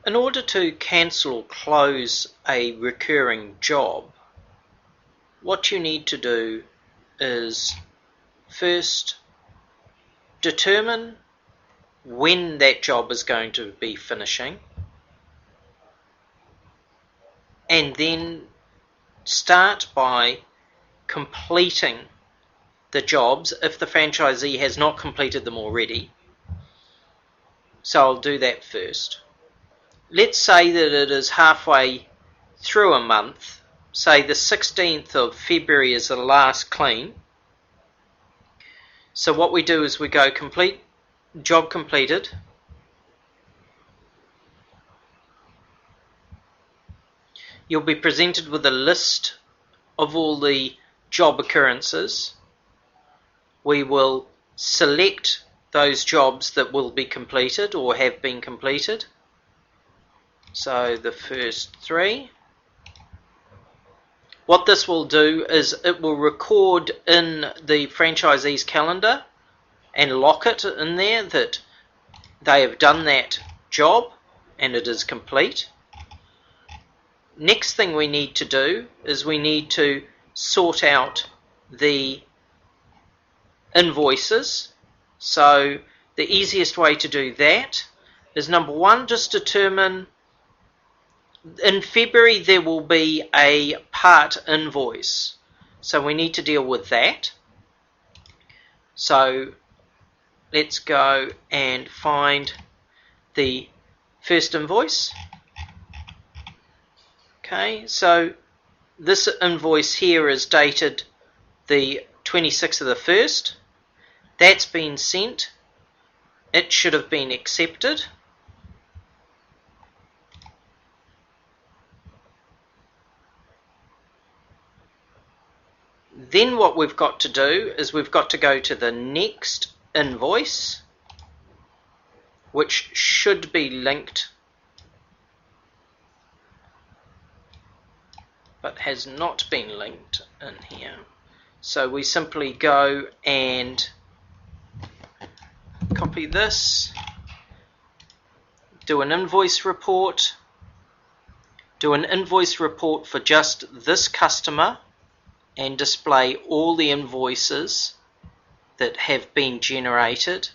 In order to cancel or close a recurring job, what you need to do is first determine when that job is going to be finishing, and then start by completing the jobs if the franchisee has not completed them already. So I'll do that first. Let's say that it is halfway through a month, say the 16th of February is the last clean. So what we do is we go complete, job completed, you'll be presented with a list of all the job occurrences. We will select those jobs that will be completed or have been completed. So the first 3. What this will do is it will record in the franchisee's calendar and lock it in there that they have done that job and it is complete. Next thing we need to do is we need to sort out the invoices. So the easiest way to do that is, number 1, just determine in February there will be a part invoice. So we need to deal with that. So let's go and find the first invoice. Okay, so this invoice here is dated the 26th of the 1st. That's been sent. It should have been accepted. Then what we've got to do is we've got to go to the next invoice, which should be linked but has not been linked in here. So we simply go and copy this, do an invoice report, do an invoice report for just this customer, and display all the invoices that have been generated,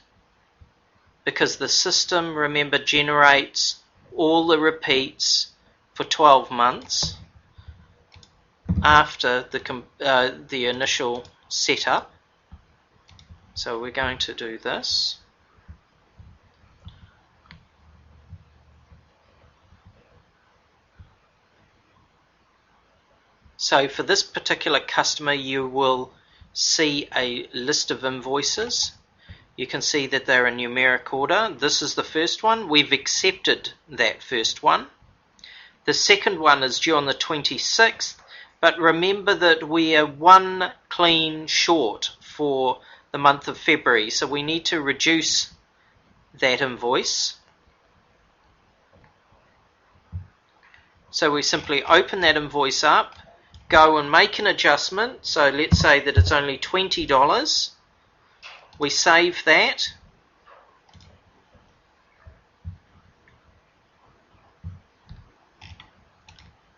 because the system, remember, generates all the repeats for 12 months after the initial setup. So we're going to do this. So for this particular customer, you will see a list of invoices. You can see that they're in numeric order. This is the first one. We've accepted that first one. The second one is due on the 26th, but remember that we are 1 clean short for the month of February, so we need to reduce that invoice. So we simply open that invoice up, go and make an adjustment. So let's say that it's only $20. We save that.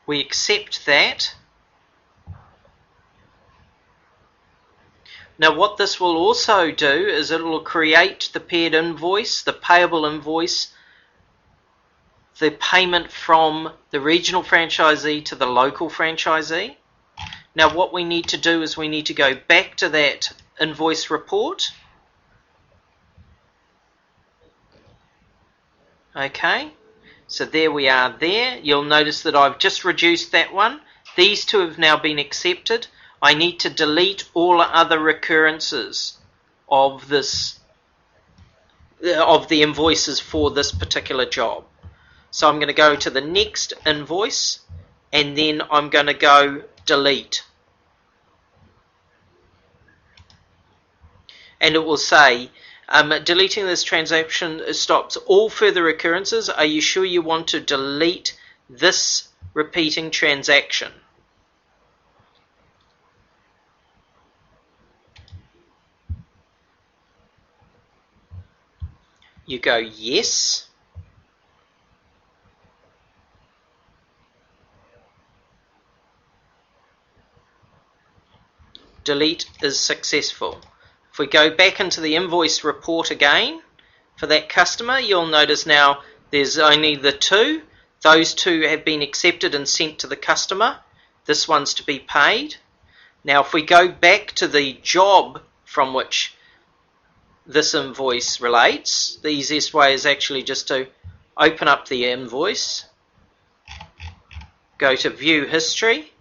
We accept that. Now what this will also do is it will create the paired invoice, the payable invoice, the payment from the regional franchisee to the local franchisee. Now what we need to do is we need to go back to that invoice report. Okay, so there we are there. You'll notice that I've just reduced that one. These two have now been accepted. I need to delete all other recurrences of the invoices for this particular job. So I'm going to go to the next invoice and then I'm going to go delete. And it will say, deleting this transaction stops all further occurrences. Are you sure you want to delete this repeating transaction? You go yes. delete is successful. If we go back into the invoice report again for that customer, you'll notice now there's only the two. Those two have been accepted and sent to the customer. This one's to be paid. Now if we go back to the job from which this invoice relates, the easiest way is actually just to open up the invoice, go to View History.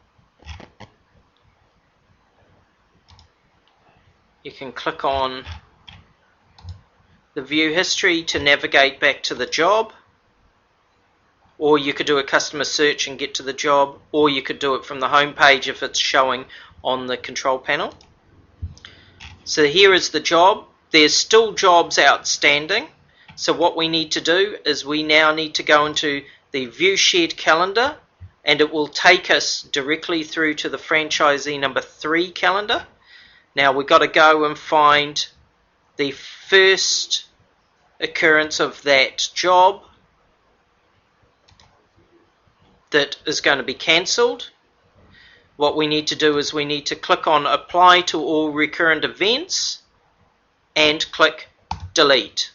You can click on the View History to navigate back to the job, or you could do a customer search and get to the job, or you could do it from the home page if it's showing on the control panel. So here is the job. There's still jobs outstanding. So what we need to do is we now need to go into the View Shared Calendar, and it will take us directly through to the franchisee number 3 calendar. Now we've got to go and find the first occurrence of that job that is going to be cancelled. What we need to do is we need to click on Apply to All Recurrent Events and click Delete.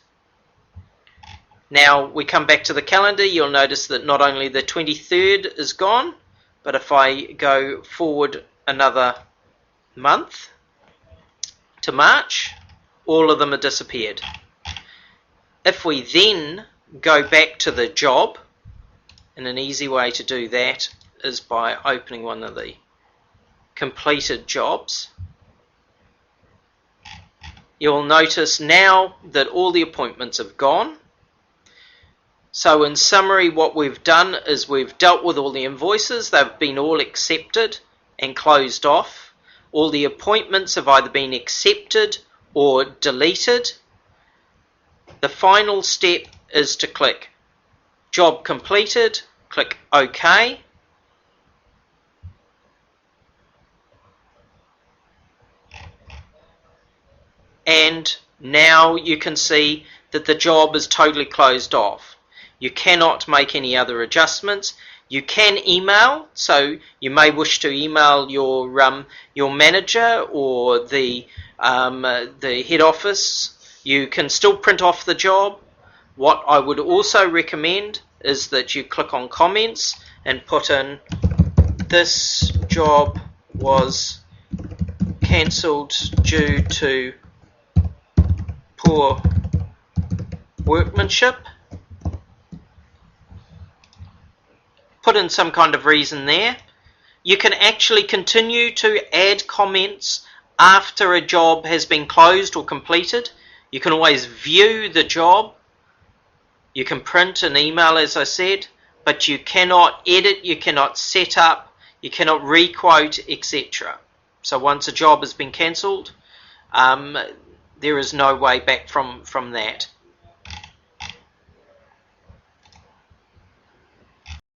Now we come back to the calendar, you'll notice that not only the 23rd is gone, but if I go forward another month to March, all of them have disappeared. If we then go back to the job, and an easy way to do that is by opening one of the completed jobs, you'll notice now that all the appointments have gone. So in summary, what we've done is we've dealt with all the invoices. They've been all accepted and closed off. All the appointments have either been accepted or deleted. The final step is to click Job Completed, click OK. And now you can see that the job is totally closed off. You cannot make any other adjustments. You can email, so you may wish to email your manager or the head office. You can still print off the job. What I would also recommend is that you click on comments and put in, this job was cancelled due to poor workmanship. Put in some kind of reason there. You can actually continue to add comments after a job has been closed or completed. You can always view the job. You can print and email, as I said, but you cannot edit, you cannot set up, you cannot requote, etc. So once a job has been cancelled, there is no way back from that.